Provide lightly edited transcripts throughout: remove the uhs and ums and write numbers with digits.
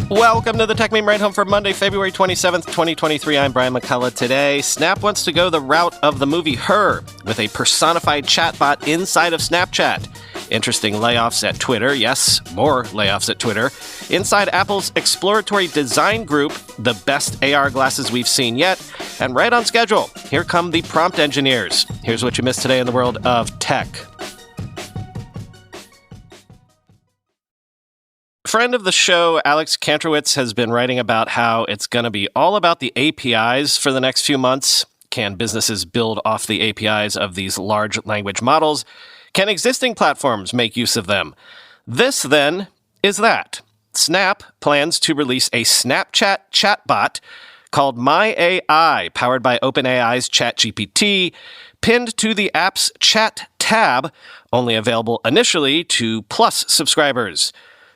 Welcome to the Techmeme Ride Home for Monday, February 27th, 2023. I'm Brian McCullough. Today, Snap wants to go the route of the movie Her with a personified chatbot inside of Snapchat. Interesting layoffs at Twitter. Yes, more layoffs at Twitter. Inside Apple's exploratory design group, the best AR glasses we've seen yet. And right on schedule, here come the prompt engineers. Here's what you missed today in the world of tech. Friend of the show, Alex Kantrowitz, has been writing about how it's going to be all about the APIs for the next few months. Can businesses build off the APIs of these large language models? Can existing platforms make use of them? This, then, is that. Snap plans to release a Snapchat chatbot called My AI, powered by OpenAI's ChatGPT, pinned to the app's Chat tab, only available initially to Plus subscribers.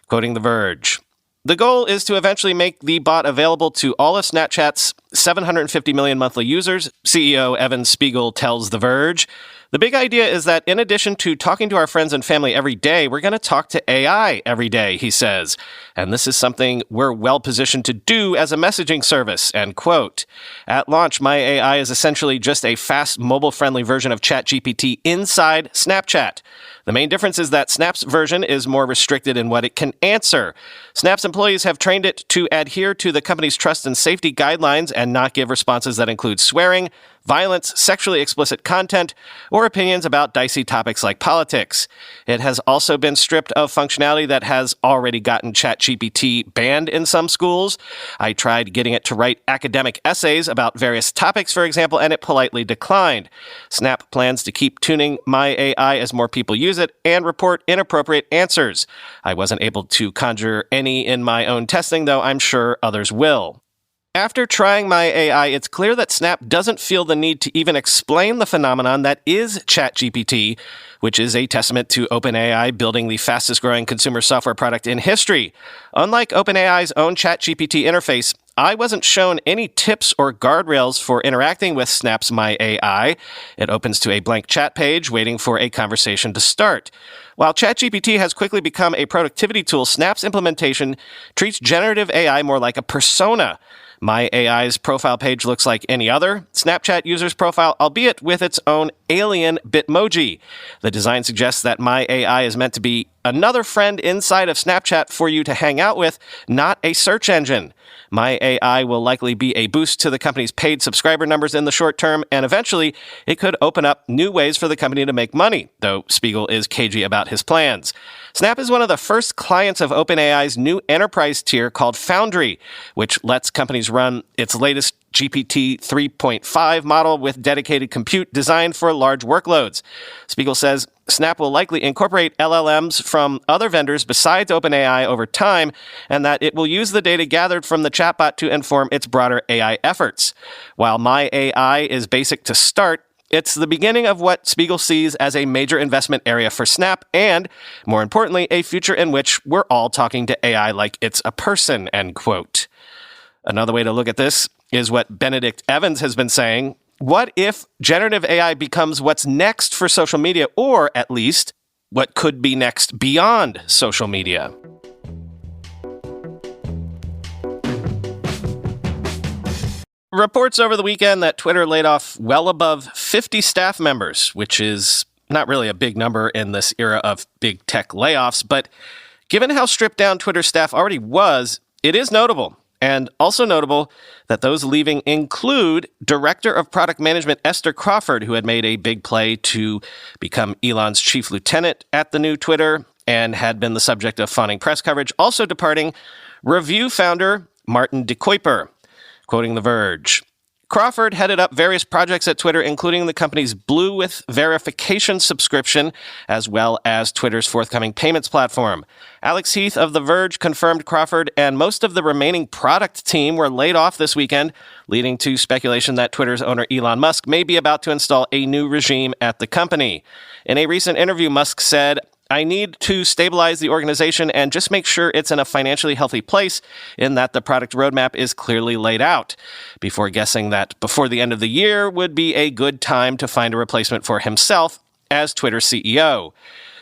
Quoting The Verge, the goal is to eventually make the bot available to all of Snapchat's 750 million monthly users, CEO Evan Spiegel tells The Verge. The big idea is that in addition to talking to our friends and family every day, we're going to talk to AI every day, he says. And this is something we're well positioned to do as a messaging service, end quote. At launch, My AI is essentially just a fast, mobile-friendly version of ChatGPT inside Snapchat. The main difference is that Snap's version is more restricted in what it can answer. Snap's employees have trained it to adhere to the company's trust and safety guidelines and not give responses that include swearing, violence, sexually explicit content, or opinions about dicey topics like politics. It has also been stripped of functionality that has already gotten ChatGPT banned in some schools. I tried getting it to write academic essays about various topics, for example, and it politely declined. Snap plans to keep tuning My AI as more people use it and report inappropriate answers. I wasn't able to conjure any in my own testing, though I'm sure others will. After trying My AI, it's clear that Snap doesn't feel the need to even explain the phenomenon that is ChatGPT, which is a testament to OpenAI building the fastest-growing consumer software product in history. Unlike OpenAI's own ChatGPT interface, I wasn't shown any tips or guardrails for interacting with Snap's My AI. It opens to a blank chat page, waiting for a conversation to start. While ChatGPT has quickly become a productivity tool, Snap's implementation treats generative AI more like a persona. My AI's profile page looks like any other Snapchat user's profile, albeit with its own alien Bitmoji. The design suggests that My AI is meant to be another friend inside of Snapchat for you to hang out with, not a search engine. My AI will likely be a boost to the company's paid subscriber numbers in the short term, and eventually it could open up new ways for the company to make money, though Spiegel is cagey about his plans. Snap is one of the first clients of OpenAI's new enterprise tier called Foundry, which lets companies run its latest GPT 3.5 model with dedicated compute designed for large workloads. Spiegel says Snap will likely incorporate LLMs from other vendors besides OpenAI over time, and that it will use the data gathered from the chatbot to inform its broader AI efforts. While My AI is basic to start, it's the beginning of what Spiegel sees as a major investment area for Snap and, more importantly, a future in which we're all talking to AI like it's a person, end quote. Another way to look at this is what Benedict Evans has been saying. What if generative AI becomes what's next for social media, or at least what could be next beyond social media? Reports over the weekend that Twitter laid off well above 50 staff members, which is not really a big number in this era of big tech layoffs, but given how stripped down Twitter staff already was, it is notable. And also notable that those leaving include Director of Product Management Esther Crawford, who had made a big play to become Elon's chief lieutenant at the new Twitter and had been the subject of fawning press coverage. Also departing, Review founder Martin de Kuiper. Quoting The Verge, Crawford headed up various projects at Twitter, including the company's Blue with Verification subscription, as well as Twitter's forthcoming payments platform. Alex Heath of The Verge confirmed Crawford and most of the remaining product team were laid off this weekend, leading to speculation that Twitter's owner Elon Musk may be about to install a new regime at the company. In a recent interview, Musk said, I need to stabilize the organization and just make sure it's in a financially healthy place in that the product roadmap is clearly laid out, before guessing that before the end of the year would be a good time to find a replacement for himself as Twitter CEO.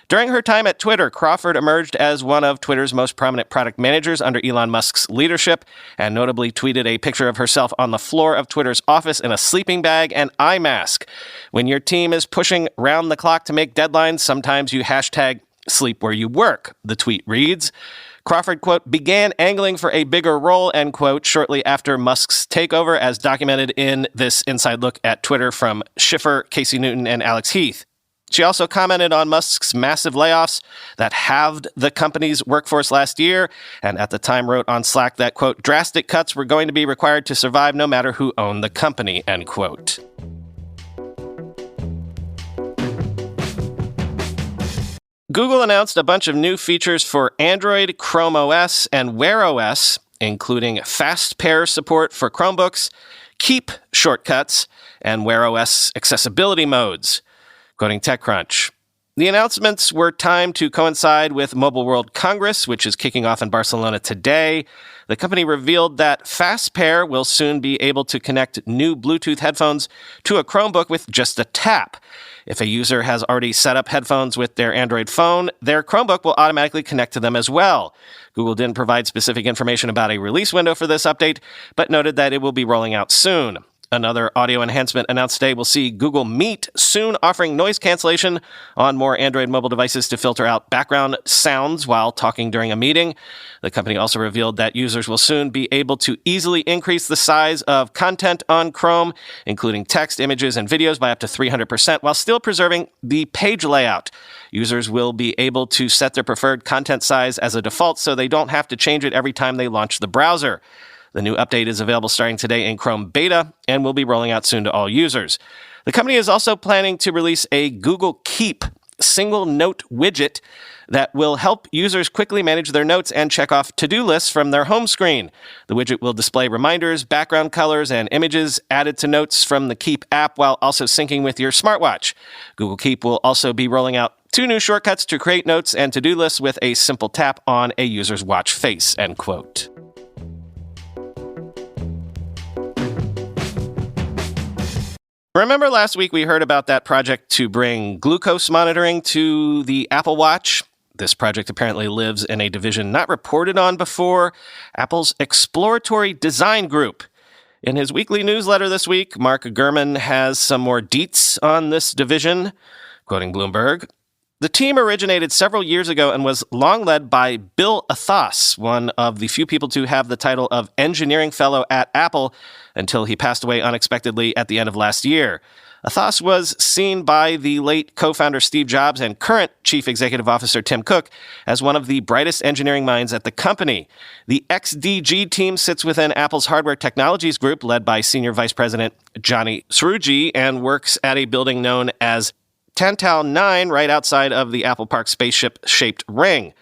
During her time at Twitter, Crawford emerged as one of Twitter's most prominent product managers under Elon Musk's leadership, and notably tweeted a picture of herself on the floor of Twitter's office in a sleeping bag and eye mask. When your team is pushing round the clock to make deadlines, sometimes you hashtag sleep where you work, the tweet reads. Crawford, quote, began angling for a bigger role, end quote, shortly after Musk's takeover, as documented in this inside look at Twitter from Schiffer, Casey Newton, and Alex Heath. She also commented on Musk's massive layoffs that halved the company's workforce last year, and at the time wrote on Slack that, quote, drastic cuts were going to be required to survive no matter who owned the company, end quote. Google announced a bunch of new features for Android, Chrome OS, and Wear OS, including fast pair support for Chromebooks, Keep shortcuts, and Wear OS accessibility modes. Quoting TechCrunch, the announcements were timed to coincide with Mobile World Congress, which is kicking off in Barcelona today. The company revealed that Fast Pair will soon be able to connect new Bluetooth headphones to a Chromebook with just a tap. If a user has already set up headphones with their Android phone, their Chromebook will automatically connect to them as well. Google didn't provide specific information about a release window for this update, but noted that it will be rolling out soon. Another audio enhancement announced today will see Google Meet soon offering noise cancellation on more Android mobile devices to filter out background sounds while talking during a meeting. The company also revealed that users will soon be able to easily increase the size of content on Chrome, including text, images, and videos by up to 300% while still preserving the page layout. Users will be able to set their preferred content size as a default so they don't have to change it every time they launch the browser. The new update is available starting today in Chrome Beta and will be rolling out soon to all users. The company is also planning to release a Google Keep single note widget that will help users quickly manage their notes and check off to-do lists from their home screen. The widget will display reminders, background colors, and images added to notes from the Keep app while also syncing with your smartwatch. Google Keep will also be rolling out 2 new shortcuts to create notes and to-do lists with a simple tap on a user's watch face, end quote. Remember last week we heard about that project to bring glucose monitoring to the Apple Watch? This project apparently lives in a division not reported on before, Apple's Exploratory Design Group. In his weekly newsletter this week, Mark Gurman has some more deets on this division. Quoting Bloomberg, the team originated several years ago and was long led by Bill Athos, one of the few people to have the title of Engineering Fellow at Apple until he passed away unexpectedly at the end of last year. Athos was seen by the late co-founder Steve Jobs and current Chief Executive Officer Tim Cook as one of the brightest engineering minds at the company. The XDG team sits within Apple's Hardware Technologies Group, led by Senior Vice President Johnny Srouji, and works at a building known as Tantal 9, right outside of the Apple Park spaceship-shaped ring.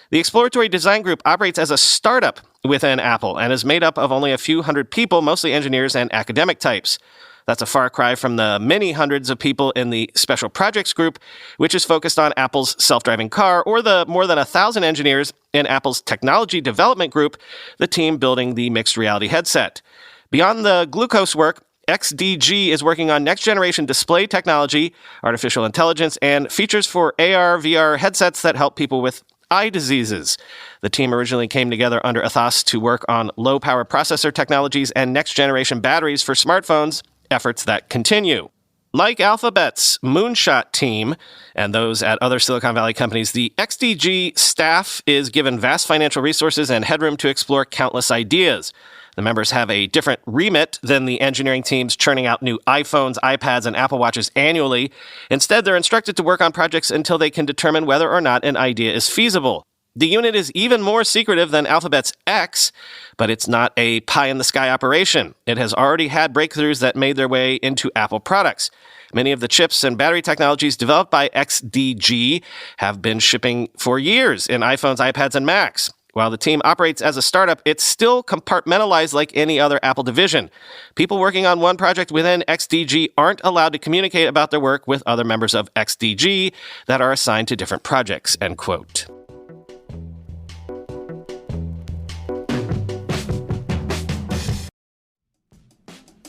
The Exploratory Design Group operates as a startup within Apple and is made up of only a few hundred people, mostly engineers and academic types. That's a far cry from the many hundreds of people in the Special Projects Group, which is focused on Apple's self-driving car, or the more than 1,000 engineers in Apple's Technology Development Group, the team building the mixed reality headset. Beyond the glucose work, XDG is working on next-generation display technology, artificial intelligence, and features for AR/VR headsets that help people with eye diseases. The team originally came together under Athos to work on low-power processor technologies and next-generation batteries for smartphones, efforts that continue. Like Alphabet's Moonshot team and those at other Silicon Valley companies, the XDG staff is given vast financial resources and headroom to explore countless ideas. The members have a different remit than the engineering teams churning out new iPhones, iPads, and Apple Watches annually. Instead, they're instructed to work on projects until they can determine whether or not an idea is feasible. The unit is even more secretive than Alphabet's X, but it's not a pie-in-the-sky operation. It has already had breakthroughs that made their way into Apple products. Many of the chips and battery technologies developed by XDG have been shipping for years in iPhones, iPads, and Macs. While the team operates as a startup, it's still compartmentalized like any other Apple division. People working on one project within XDG aren't allowed to communicate about their work with other members of XDG that are assigned to different projects, end quote.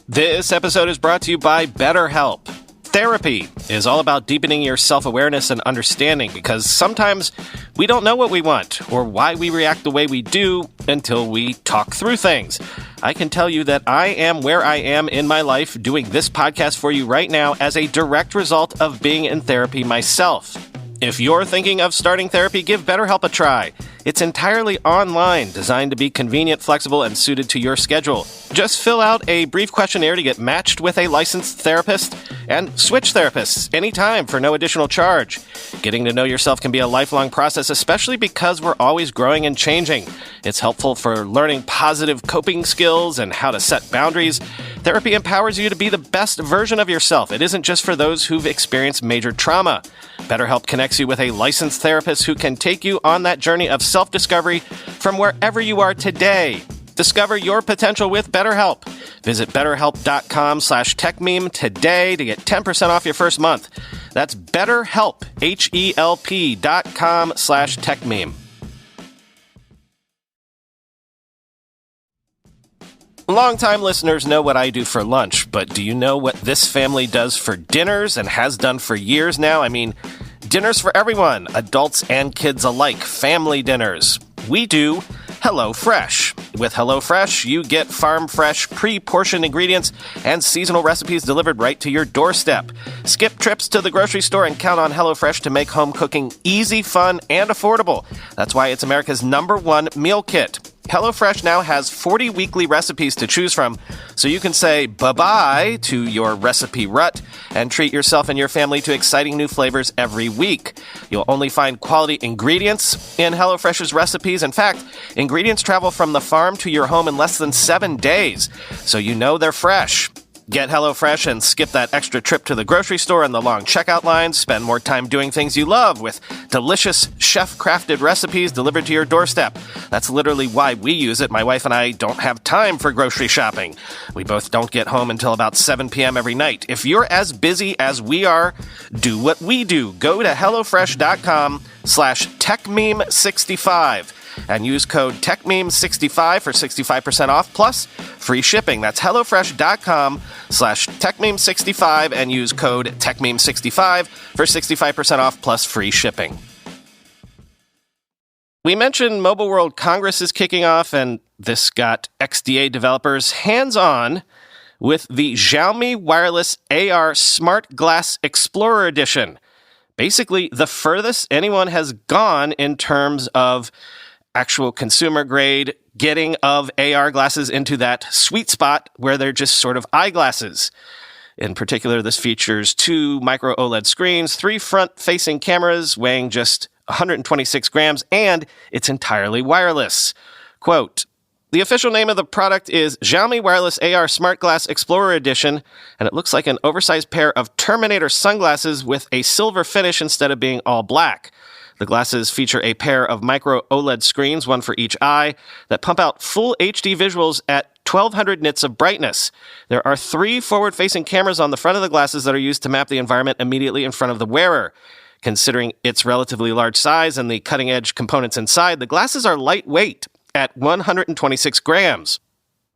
This episode is brought to you by BetterHelp. Therapy is all about deepening your self-awareness and understanding because sometimes we don't know what we want or why we react the way we do until we talk through things. I can tell you that I am where I am in my life doing this podcast for you right now as a direct result of being in therapy myself. If you're thinking of starting therapy, give BetterHelp a try. It's entirely online, designed to be convenient, flexible, and suited to your schedule. Just fill out a brief questionnaire to get matched with a licensed therapist and switch therapists anytime for no additional charge. Getting to know yourself can be a lifelong process, especially because we're always growing and changing. It's helpful for learning positive coping skills and how to set boundaries. Therapy empowers you to be the best version of yourself. It isn't just for those who've experienced major trauma. BetterHelp connects you with a licensed therapist who can take you on that journey of self-discovery from wherever you are today. Discover your potential with BetterHelp. Visit BetterHelp.com/Techmeme today to get 10% off your first month. That's BetterHelp, HELP.com/Techmeme. Longtime listeners know what I do for lunch, but do you know what this family does for dinners and has done for years now? I mean, dinners for everyone, adults and kids alike, family dinners. We do HelloFresh. With HelloFresh, you get farm-fresh, pre-portioned ingredients and seasonal recipes delivered right to your doorstep. Skip trips to the grocery store and count on HelloFresh to make home cooking easy, fun, and affordable. That's why it's America's #1 meal kit. HelloFresh now has 40 weekly recipes to choose from, so you can say bye-bye to your recipe rut and treat yourself and your family to exciting new flavors every week. You'll only find quality ingredients in HelloFresh's recipes. In fact, ingredients travel from the farm to your home in less than 7 days, so you know they're fresh. Get HelloFresh and skip that extra trip to the grocery store and the long checkout lines. Spend more time doing things you love with delicious chef-crafted recipes delivered to your doorstep. That's literally why we use it. My wife and I don't have time for grocery shopping. We both don't get home until about 7 p.m. every night. If you're as busy as we are, do what we do. Go to HelloFresh.com/TechMeme65 and use code TechMeme65 for 65% off plus free shipping. That's HelloFresh.com/TechMeme65 and use code TechMeme65 for 65% off plus free shipping. We mentioned Mobile World Congress is kicking off, and this got XDA developers hands-on with the Xiaomi Wireless AR Smart Glass Explorer Edition. Basically, the furthest anyone has gone in terms of actual consumer grade getting of AR glasses into that sweet spot where they're just sort of eyeglasses. In particular, this features 2 micro OLED screens, 3 front-facing cameras weighing just 126 grams, and it's entirely wireless. Quote, the official name of the product is Xiaomi Wireless AR Smart Glass Explorer Edition, and it looks like an oversized pair of Terminator sunglasses with a silver finish instead of being all black. The glasses feature a pair of micro OLED screens, one for each eye, that pump out full HD visuals at 1200 nits of brightness. There are 3 forward-facing cameras on the front of the glasses that are used to map the environment immediately in front of the wearer. Considering its relatively large size and the cutting-edge components inside, the glasses are lightweight at 126 grams.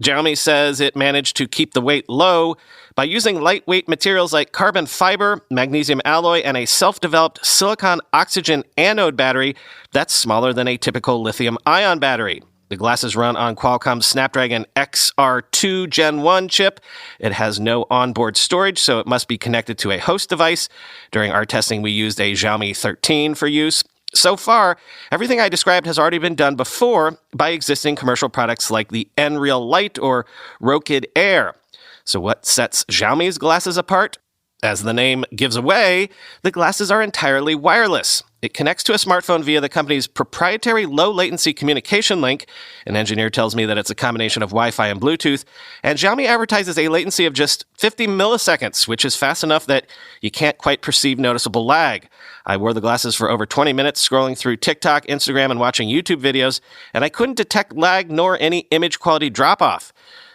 Xiaomi says it managed to keep the weight low by using lightweight materials like carbon fiber, magnesium alloy, and a self-developed silicon oxygen anode battery that's smaller than a typical lithium-ion battery. The glasses run on Qualcomm's Snapdragon XR2 Gen 1 chip. It has no onboard storage, so it must be connected to a host device. During our testing, we used a Xiaomi 13 for use. So far, everything I described has already been done before by existing commercial products like the Nreal Lite or Rokid Air. So what sets Xiaomi's glasses apart? As the name gives away, the glasses are entirely wireless. It connects to a smartphone via the company's proprietary low-latency communication link. An engineer tells me that it's a combination of Wi-Fi and Bluetooth, and Xiaomi advertises a latency of just 50 milliseconds, which is fast enough that you can't quite perceive noticeable lag. I wore the glasses for over 20 minutes, scrolling through TikTok, Instagram, and watching YouTube videos, and I couldn't detect lag nor any image quality drop-off.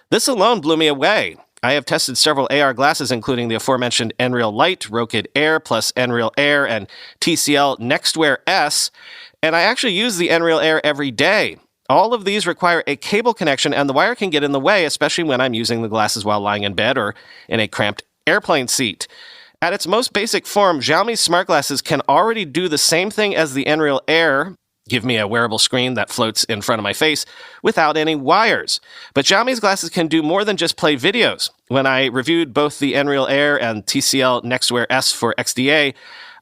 This alone blew me away. I have tested several AR glasses, including the aforementioned Nreal Lite, Rokid Air, plus Nreal Air, and TCL Nextwear S, and I actually use the Nreal Air every day. All of these require a cable connection, and the wire can get in the way, especially when I'm using the glasses while lying in bed or in a cramped airplane seat. At its most basic form, Xiaomi's smart glasses can already do the same thing as the Nreal Air, give me a wearable screen that floats in front of my face, without any wires. But Xiaomi's glasses can do more than just play videos. When I reviewed both the Nreal Air and TCL Nextwear S for XDA,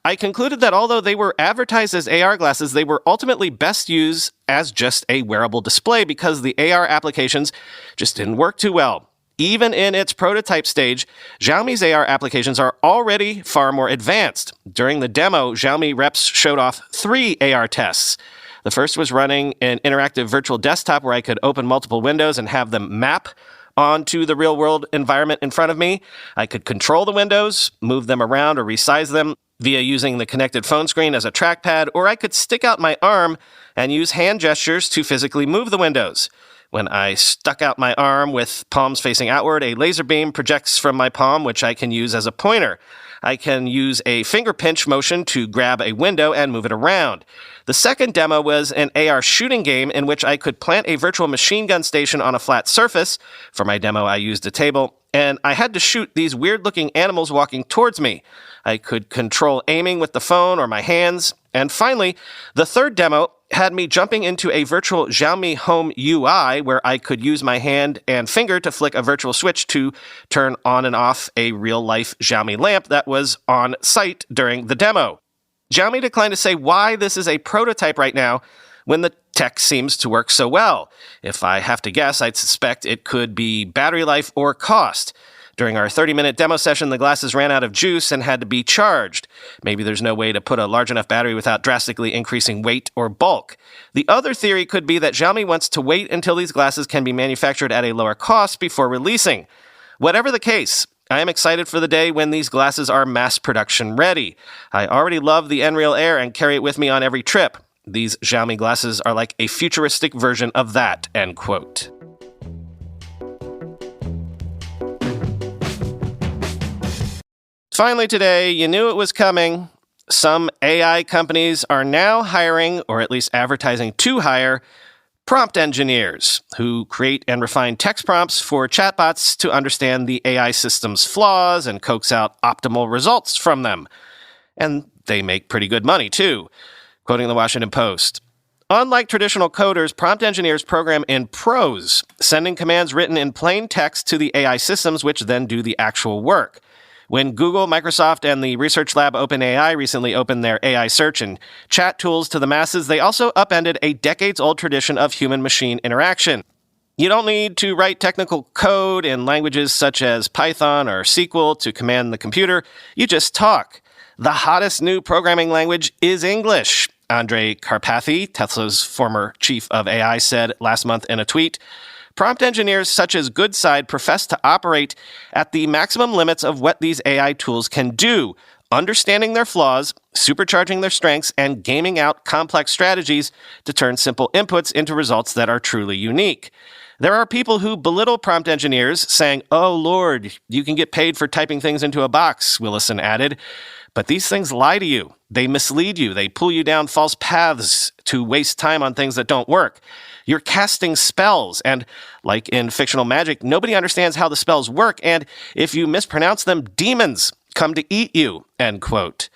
I concluded that although they were advertised as AR glasses, they were ultimately best used as just a wearable display because the AR applications just didn't work too well. Even in its prototype stage, Xiaomi's AR applications are already far more advanced. During the demo, Xiaomi reps showed off 3 AR tests. The first was running an interactive virtual desktop where I could open multiple windows and have them map onto the real-world environment in front of me. I could control the windows, move them around or resize them via using the connected phone screen as a trackpad, or I could stick out my arm and use hand gestures to physically move the windows. When I stuck out my arm with palms facing outward, a laser beam projects from my palm, which I can use as a pointer. I can use a finger pinch motion to grab a window and move it around. The second demo was an AR shooting game in which I could plant a virtual machine gun station on a flat surface. For my demo, I used a table, and I had to shoot these weird-looking animals walking towards me. I could control aiming with the phone or my hands. And finally, the third demo had me jumping into a virtual Xiaomi Home UI where I could use my hand and finger to flick a virtual switch to turn on and off a real-life Xiaomi lamp that was on site during the demo. Xiaomi declined to say why this is a prototype right now when the tech seems to work so well. If I have to guess, I'd suspect it could be battery life or cost. During our 30-minute demo session, the glasses ran out of juice and had to be charged. Maybe there's no way to put a large enough battery without drastically increasing weight or bulk. The other theory could be that Xiaomi wants to wait until these glasses can be manufactured at a lower cost before releasing. Whatever the case, I am excited for the day when these glasses are mass production ready. I already love the Nreal Air and carry it with me on every trip. These Xiaomi glasses are like a futuristic version of that, end quote. Finally today, you knew it was coming. Some AI companies are now hiring, or at least advertising to hire, prompt engineers who create and refine text prompts for chatbots to understand the AI system's flaws and coax out optimal results from them. And they make pretty good money, too. Quoting the Washington Post, "Unlike traditional coders, prompt engineers program in prose, sending commands written in plain text to the AI systems, which then do the actual work. When Google, Microsoft, and the research lab OpenAI recently opened their AI search and chat tools to the masses, they also upended a decades-old tradition of human-machine interaction. You don't need to write technical code in languages such as Python or SQL to command the computer. You just talk. The hottest new programming language is English," Andrej Karpathy, Tesla's former chief of AI, said last month in a tweet. Prompt engineers such as Goodside profess to operate at the maximum limits of what these AI tools can do, understanding their flaws, supercharging their strengths, and gaming out complex strategies to turn simple inputs into results that are truly unique. There are people who belittle prompt engineers, saying, "Oh, Lord, you can get paid for typing things into a box," Willison added. But these things lie to you. They mislead you. They pull you down false paths to waste time on things that don't work. You're casting spells, and like in fictional magic, nobody understands how the spells work, and if you mispronounce them, demons come to eat you, end quote.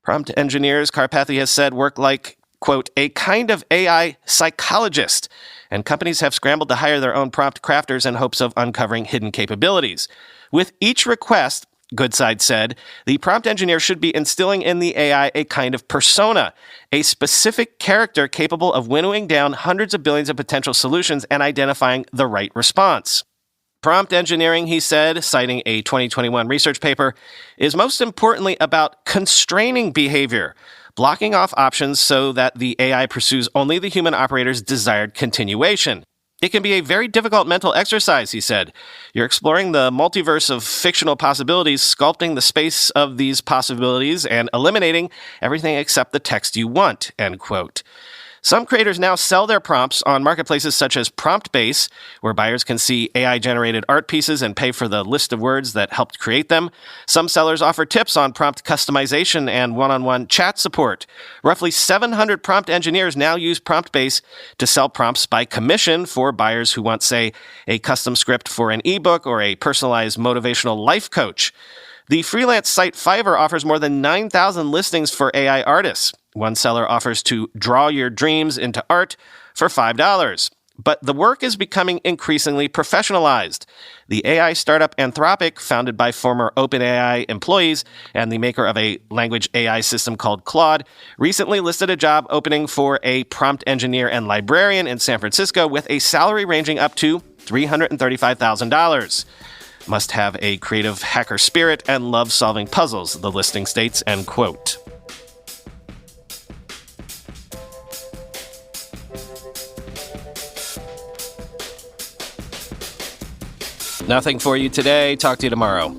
Prompt engineers, Karpathy has said, work like, quote, a kind of AI psychologist, and companies have scrambled to hire their own prompt crafters in hopes of uncovering hidden capabilities. With each request, Goodside said, the prompt engineer should be instilling in the AI a kind of persona, a specific character capable of winnowing down hundreds of billions of potential solutions and identifying the right response. Prompt engineering, he said, citing a 2021 research paper, is most importantly about constraining behavior, blocking off options so that the AI pursues only the human operator's desired continuation. It can be a very difficult mental exercise, he said. You're exploring the multiverse of fictional possibilities, sculpting the space of these possibilities, and eliminating everything except the text you want, end quote. Some creators now sell their prompts on marketplaces such as PromptBase, where buyers can see AI-generated art pieces and pay for the list of words that helped create them. Some sellers offer tips on prompt customization and one-on-one chat support. Roughly 700 prompt engineers now use PromptBase to sell prompts by commission for buyers who want, say, a custom script for an ebook or a personalized motivational life coach. The freelance site Fiverr offers more than 9,000 listings for AI artists. One seller offers to draw your dreams into art for $5. But the work is becoming increasingly professionalized. The AI startup Anthropic, founded by former OpenAI employees and the maker of a language AI system called Claude, recently listed a job opening for a prompt engineer and librarian in San Francisco with a salary ranging up to $335,000. Must have a creative hacker spirit and love solving puzzles, the listing states, end quote. Nothing for you today. Talk to you tomorrow.